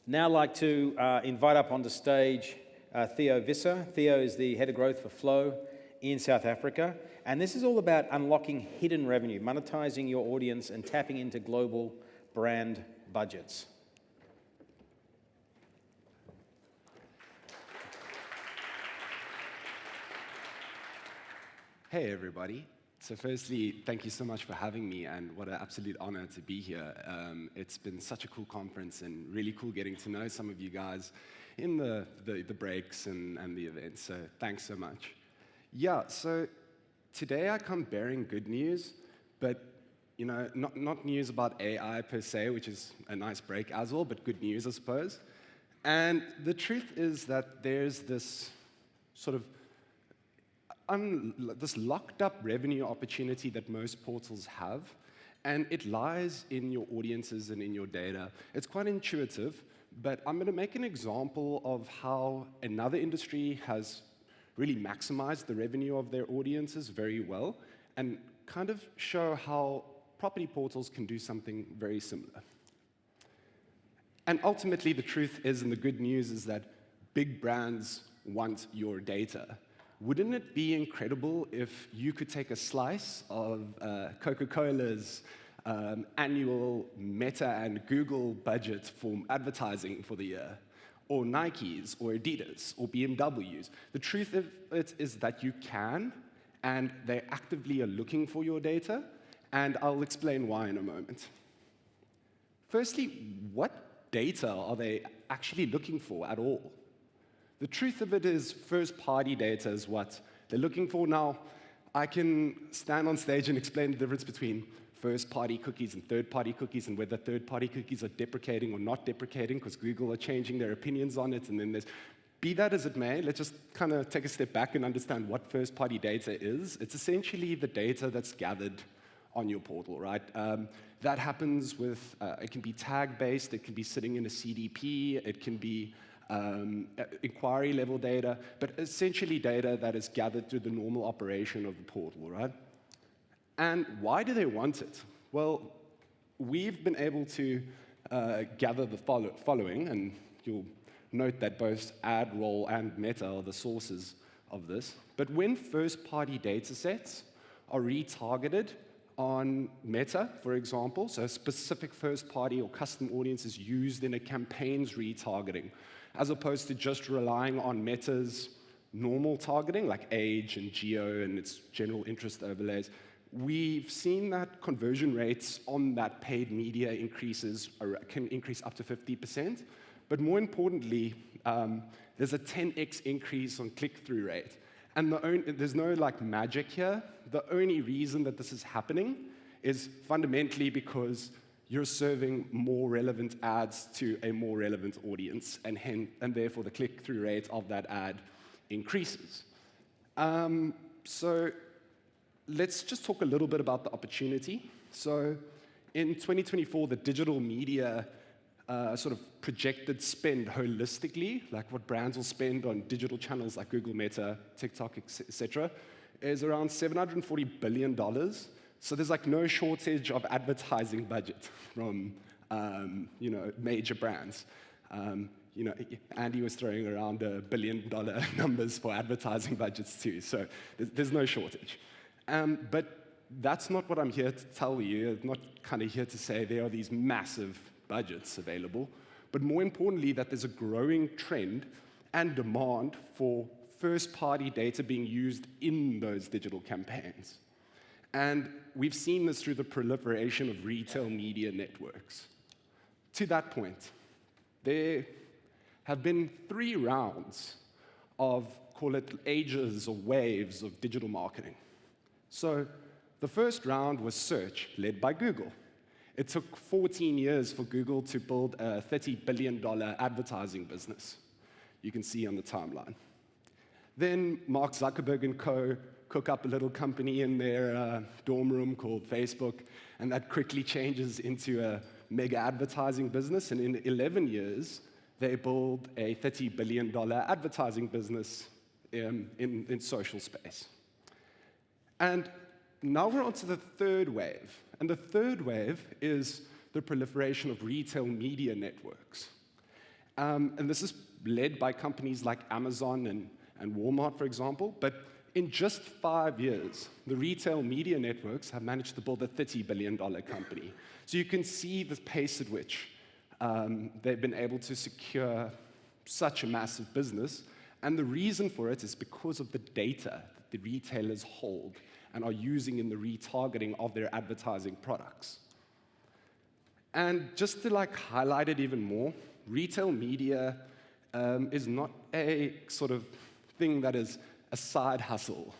Now I'd like to invite up onto stage Theo Visser. Theo is the head of growth for Flow in South Africa. And this is all about unlocking hidden revenue, monetizing your audience and tapping into global brand budgets. Hey everybody. So firstly, thank you so much for having me, and what an absolute honor to be here. It's been such a cool conference and really cool getting to know some of you guys in the breaks and the events, so thanks so much. Yeah, so today I come bearing good news, but not news about AI per se, which is a nice break as well, but good news, I suppose. And the truth is that there's this sort of this locked up revenue opportunity that most portals have, and it lies in your audiences and in your data. It's quite intuitive, but I'm going to make an example of how another industry has really maximized the revenue of their audiences very well, and kind of show how property portals can do something very similar. And ultimately, the truth is, and the good news is that big brands want your data. Wouldn't it be incredible if you could take a slice of Coca-Cola's annual Meta and Google budget for advertising for the year, or Nike's, or Adidas, or BMW's? The truth of it is that you can, and they actively are looking for your data, and I'll explain why in a moment. Firstly, what data are they actually looking for at all? The truth of it is first-party data is what they're looking for. Now, I can stand on stage and explain the difference between first-party cookies and third-party cookies, and whether third-party cookies are deprecating or not deprecating, because Google are changing their opinions on it, and then there's... Be that as it may, let's just kind of take a step back and understand what first-party data is. It's essentially the data that's gathered on your portal, right? That happens with, it can be tag-based, it can be sitting in a CDP, it can be inquiry level data, but essentially data that is gathered through the normal operation of the portal, right? And why do they want it? Well, we've been able to gather the following, and you'll note that both AdRoll and Meta are the sources of this. But when first-party data sets are retargeted on Meta, for example, so a specific first-party or custom audience is used in a campaign's retargeting, as opposed to just relying on Meta's normal targeting, like age and geo and its general interest overlays, we've seen that conversion rates on that paid media can increase up to 50%. But more importantly, there's a 10x increase on click-through rate. And there's no magic here. The only reason that this is happening is fundamentally because you're serving more relevant ads to a more relevant audience, and therefore the click-through rate of that ad increases. So let's just talk a little bit about the opportunity. So in 2024, the digital media sort of projected spend holistically, like what brands will spend on digital channels like Google, Meta, TikTok, etc., is around $740 billion. So there's no shortage of advertising budget from major brands. Andy was throwing around $1 billion numbers for advertising budgets too, so there's no shortage. But that's not what I'm here to tell you. I'm not kind of here to say there are these massive budgets available, but more importantly that there's a growing trend and demand for first-party data being used in those digital campaigns. And we've seen this through the proliferation of retail media networks. To that point, there have been 3 rounds of, call it ages or waves of digital marketing. So the first round was search, led by Google. It took 14 years for Google to build a $30 billion advertising business. You can see on the timeline. Then Mark Zuckerberg and co. cook up a little company in their dorm room called Facebook, and that quickly changes into a mega advertising business. And in 11 years, they build a $30 billion advertising business in social space. And now we're on to the third wave. And the third wave is the proliferation of retail media networks. And this is led by companies like Amazon and Walmart, for example. But in just 5 years, the retail media networks have managed to build a $30 billion company. So you can see the pace at which they've been able to secure such a massive business. And the reason for it is because of the data that the retailers hold and are using in the retargeting of their advertising products. And just to highlight it even more, retail media is not a sort of thing that is a side hustle,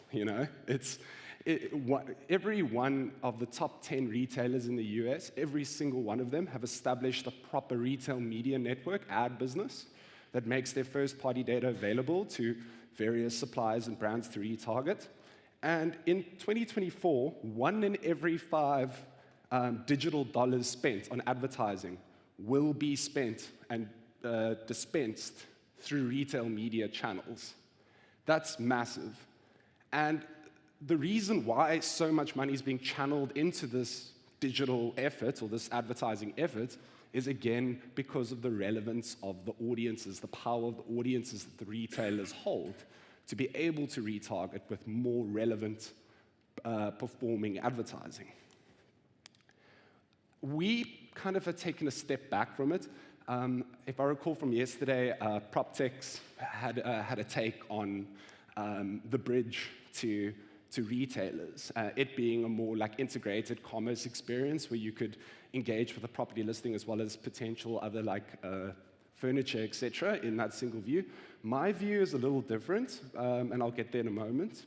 every one of the top 10 retailers in the US, every single one of them have established a proper retail media network ad business that makes their first-party data available to various suppliers and brands to retarget. And in 2024, 1 in every 5 digital dollars spent on advertising will be spent and dispensed through retail media channels. That's massive. And the reason why so much money is being channeled into this digital effort or this advertising effort is, again, because of the relevance of the audiences, the power of the audiences that the retailers hold to be able to retarget with more relevant performing advertising. We kind of have taken a step back from it. If I recall from yesterday, PropTechs had a take on the bridge to retailers, it being a more integrated commerce experience where you could engage with a property listing as well as potential other furniture, etc., in that single view. My view is a little different, and I'll get there in a moment.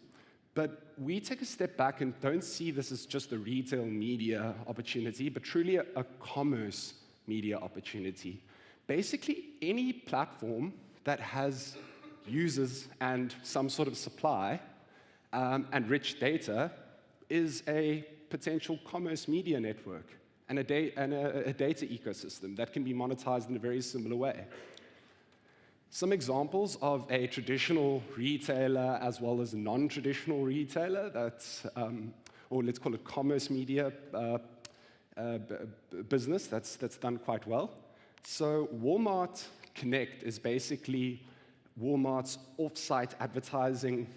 But we take a step back and don't see this as just a retail media opportunity, but truly a commerce media opportunity. Basically, any platform that has users and some sort of supply and rich data is a potential commerce media network and a data ecosystem that can be monetized in a very similar way. Some examples of a traditional retailer as well as a non-traditional retailer that's, or let's call it commerce media business that's done quite well. So Walmart Connect is basically Walmart's off-site advertising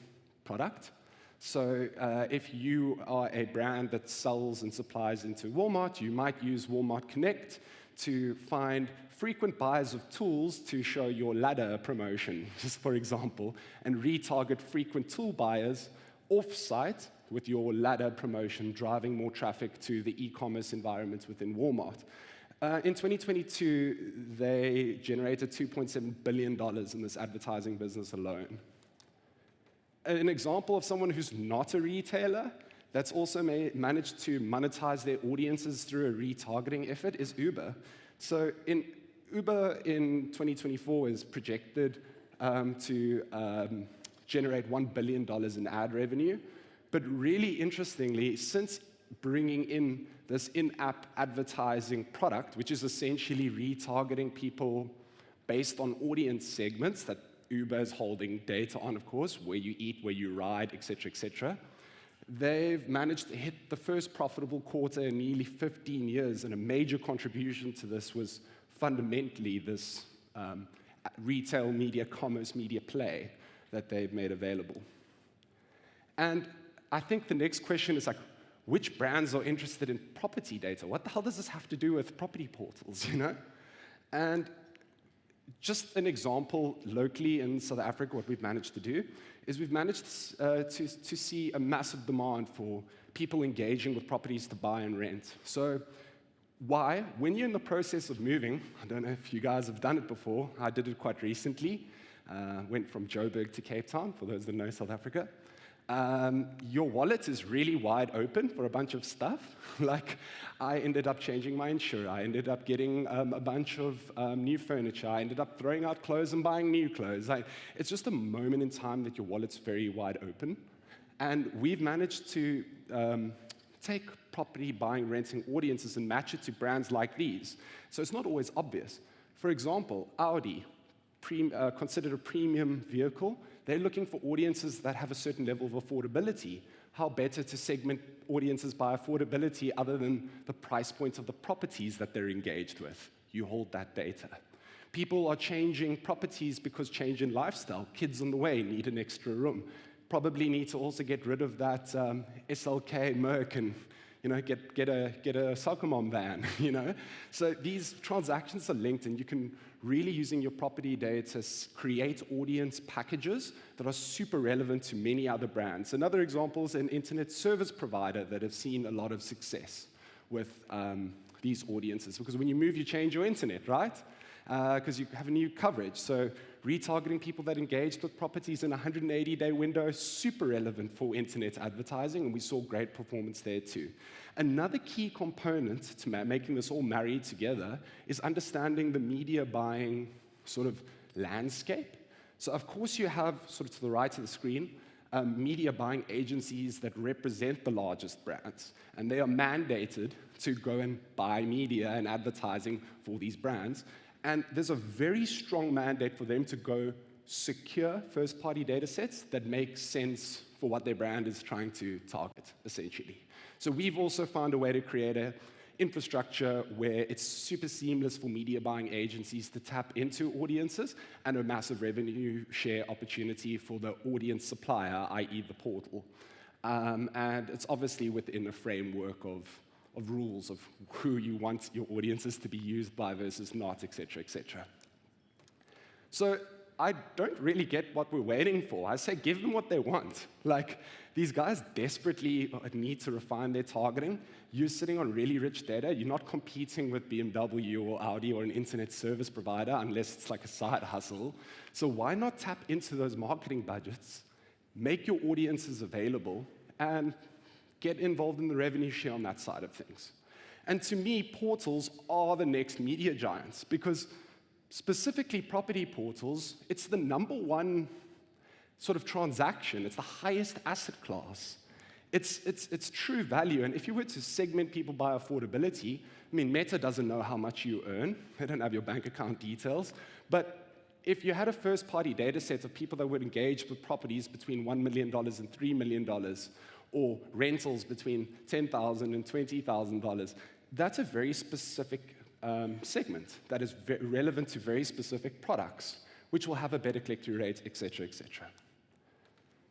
product. So if you are a brand that sells and supplies into Walmart, you might use Walmart Connect to find frequent buyers of tools to show your ladder promotion, just for example, and retarget frequent tool buyers off-site with your ladder promotion, driving more traffic to the e-commerce environments within Walmart. In 2022, they generated $2.7 billion in this advertising business alone. An example of someone who's not a retailer that's also managed to monetize their audiences through a retargeting effort is Uber. So Uber in 2024 is projected to generate $1 billion in ad revenue. But really interestingly, since bringing in this in-app advertising product, which is essentially retargeting people based on audience segments that Uber is holding data on, of course, where you eat, where you ride, et cetera, they've managed to hit the first profitable quarter in nearly 15 years, and a major contribution to this was fundamentally this retail media, commerce media play that they've made available. And I think the next question is which brands are interested in property data? What the hell does this have to do with property portals, And just an example locally in South Africa, what we've managed to do is we've managed to see a massive demand for people engaging with properties to buy and rent. So why? When you're in the process of moving, I don't know if you guys have done it before, I did it quite recently, went from Joburg to Cape Town, for those that know South Africa. Your wallet is really wide open for a bunch of stuff. I ended up changing my insurer. I ended up getting a bunch of new furniture. I ended up throwing out clothes and buying new clothes. It's just a moment in time that your wallet's very wide open. And we've managed to take property buying, renting audiences and match it to brands like these. So it's not always obvious. For example, Audi, considered a premium vehicle, they're looking for audiences that have a certain level of affordability. How better to segment audiences by affordability other than the price points of the properties that they're engaged with? You hold that data. People are changing properties because change in lifestyle. Kids on the way need an extra room. Probably need to also get rid of that SLK Merc and get a soccer mom van. So these transactions are linked, and you can really, using your property data, create audience packages that are super relevant to many other brands. Another example is an internet service provider that have seen a lot of success with these audiences, because when you move, you change your internet, right? Because you have a new coverage. So retargeting people that engaged with properties in a 180-day window is super relevant for internet advertising, and we saw great performance there too. Another key component to making this all married together is understanding the media buying sort of landscape. So of course you have, sort of to the right of the screen, media buying agencies that represent the largest brands, and they are mandated to go and buy media and advertising for these brands. And there's a very strong mandate for them to go secure first-party data sets that make sense for what their brand is trying to target, essentially. So we've also found a way to create an infrastructure where it's super seamless for media buying agencies to tap into audiences, and a massive revenue share opportunity for the audience supplier, i.e. the portal. And it's obviously within a framework of rules of who you want your audiences to be used by versus not, et cetera, et cetera. So I don't really get what we're waiting for. I say give them what they want. Like, these guys desperately need to refine their targeting. You're sitting on really rich data. You're not competing with BMW or Audi or an internet service provider unless it's like a side hustle. So why not tap into those marketing budgets, make your audiences available, and get involved in the revenue share on that side of things? And to me, portals are the next media giants, because specifically property portals, it's the number one sort of transaction. It's the highest asset class. It's true value. And if you were to segment people by affordability, I mean, Meta doesn't know how much you earn. They don't have your bank account details. But if you had a first-party data set of people that would engage with properties between $1 million and $3 million, or rentals between $10,000 and $20,000, that's a very specific segment that is relevant to very specific products, which will have a better click-through rate, et cetera, et cetera.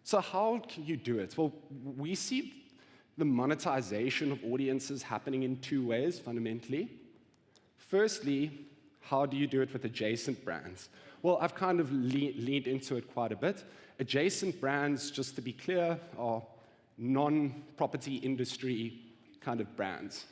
So how can you do it? Well, we see the monetization of audiences happening in two ways, fundamentally. Firstly, how do you do it with adjacent brands? Well, I've kind of leaned into it quite a bit. Adjacent brands, just to be clear, are non-property industry kind of brands,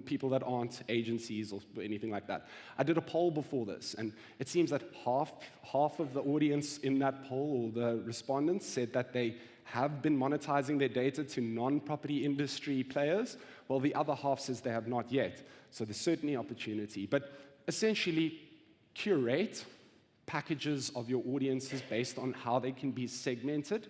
people that aren't agencies or anything like that. I did a poll before this, and it seems that half of the audience in that poll, or the respondents, said that they have been monetizing their data to non-property industry players, while the other half says they have not yet. So there's certainly opportunity. But essentially, curate packages of your audiences based on how they can be segmented,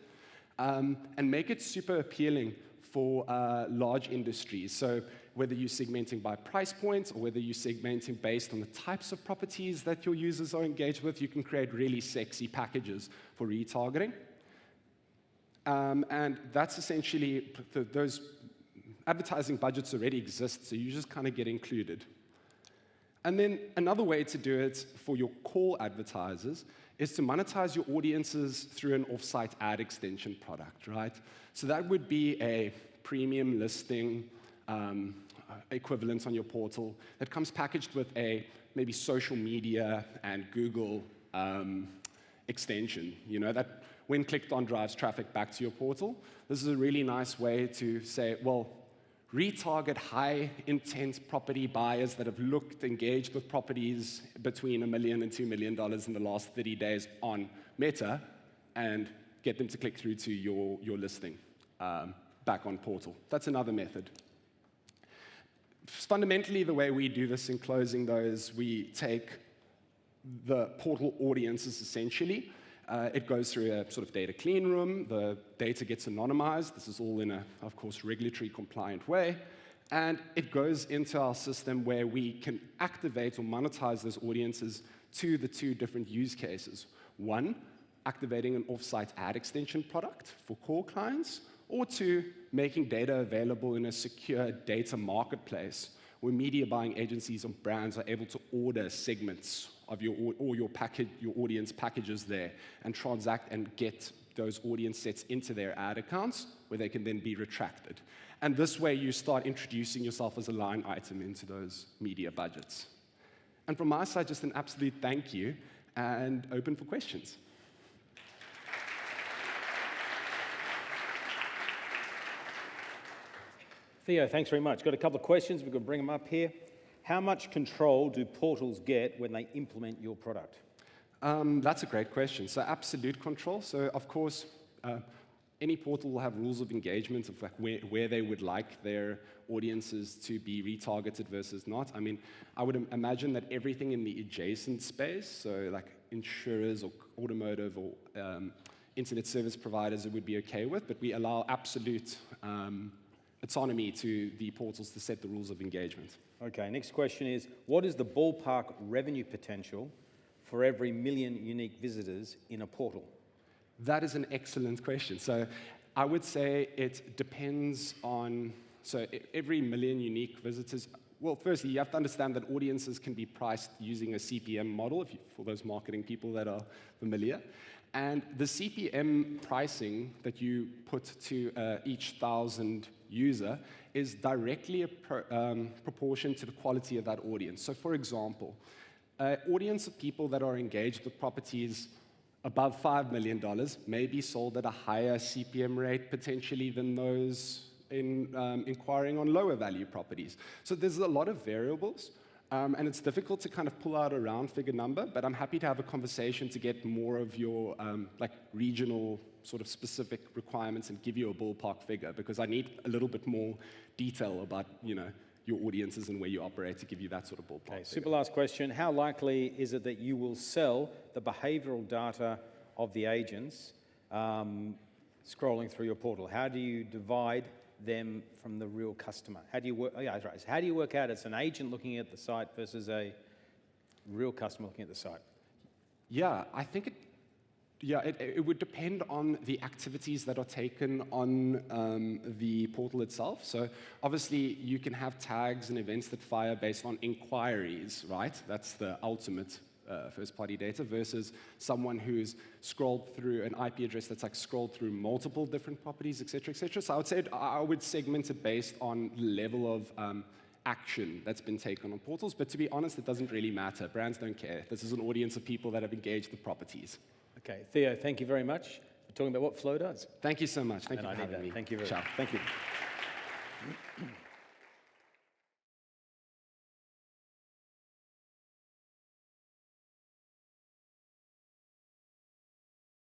and make it super appealing for large industries. So whether you're segmenting by price points or whether you're segmenting based on the types of properties that your users are engaged with, you can create really sexy packages for retargeting. And that's essentially, those advertising budgets already exist, so you just kind of get included. And then another way to do it for your core advertisers is to monetize your audiences through an off-site ad extension product, right? So that would be a premium listing equivalent on your portal that comes packaged with a maybe social media and Google extension, that when clicked on drives traffic back to your portal. This is a really nice way to say, well, retarget high-intent property buyers that have engaged with properties between $1 million and $2 million in the last 30 days on Meta, and get them to click through to your listing back on portal. That's another method. Fundamentally, the way we do this in closing, though, is we take the portal audiences, essentially. It goes through a sort of data clean room. The data gets anonymized. This is all in a, of course, regulatory compliant way. And it goes into our system where we can activate or monetize those audiences to the two different use cases. One, activating an off-site ad extension product for core clients, or two, making data available in a secure data marketplace where media buying agencies and brands are able to order segments of your audience packages there and transact and get those audience sets into their ad accounts where they can then be retracted. And this way you start introducing yourself as a line item into those media budgets. And from my side, just an absolute thank you and open for questions. Theo, thanks very much. Got a couple of questions. We're going to bring them up here. How much control do portals get when they implement your product? That's a great question. So absolute control. So of course, any portal will have rules of engagement of like where they would like their audiences to be retargeted versus not. I mean, I would imagine that everything in the adjacent space, so like insurers or automotive or internet service providers, it would be okay with, but we allow absolute autonomy to the portals to set the rules of engagement. Okay, next question is, what is the ballpark revenue potential for every 1 million unique visitors in a portal? That is an excellent question. So I would say it depends on, so every 1 million unique visitors, well, firstly, you have to understand that audiences can be priced using a CPM model, for those marketing people that are familiar. And the CPM pricing that you put to each 1,000 user is directly a proportion to the quality of that audience. So for example, an audience of people that are engaged with properties above $5 million may be sold at a higher CPM rate potentially than those inquiring on lower value properties. So there's a lot of variables, and it's difficult to kind of pull out a round figure number, but I'm happy to have a conversation to get more of your like regional sort of specific requirements and give you a ballpark figure, because I need a little bit more detail about, you know, your audiences and where you operate to give you that sort of ballpark figure. Super last question. How likely is it that you will sell the behavioral data of the agents scrolling through your portal? How do you divide them from the real customer? How do you work? Oh, yeah, that's right. So how do you work out it's an agent looking at the site versus a real customer looking at the site? Yeah, I think it would depend on the activities that are taken on the portal itself. So obviously, you can have tags and events that fire based on inquiries, right? That's the ultimate first-party data versus someone who's scrolled through an IP address that's like scrolled through multiple different properties, et cetera, et cetera. So I would segment it based on the level of action that's been taken on portals. But to be honest, it doesn't really matter. Brands don't care. This is an audience of people that have engaged with properties. Okay, Theo, thank you very much for talking about what Flow does. Thank you so much. Thank you for having me. Thank you very much. Thank you.